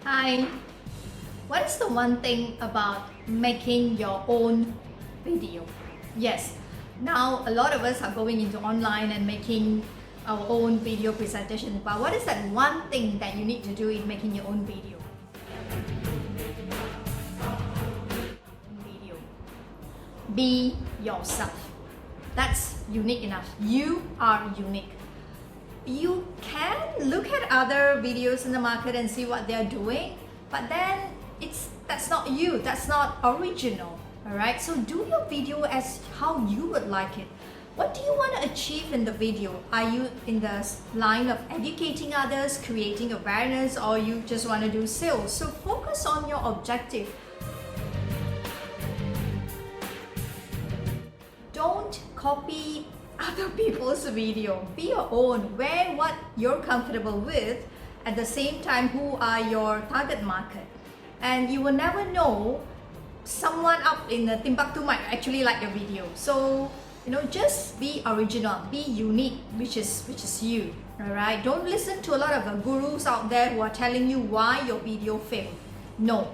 Hi, what is the one thing about making your own video? Yes, now a lot of us are going into online and making our own video presentation, but what is that one thing that you need to do in making your own video? Be yourself. That's unique enough. You are unique. You can look at other videos in the market and see what they're doing, but then that's not you, that's not original. All right, so do your video as how you would like it. What do you want to achieve in the video? Are you in the line of educating others, creating awareness, or you just want to do sales? So focus on your objective. Don't copy other people's video. Be your own. Wear what you're comfortable with. At the same time, who are your target market? And you will never know, someone up in the Timbuktu might actually like your video. So just be original, be unique, which is you. All right, don't listen to a lot of gurus out there who are telling you why your video failed. No,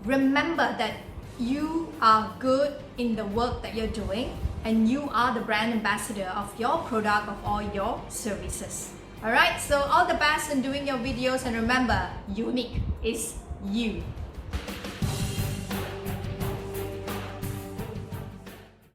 remember that you are good in the work that you're doing, and you are the brand ambassador of your product, of all your services. All right, so all the best in doing your videos, and remember, unique is you.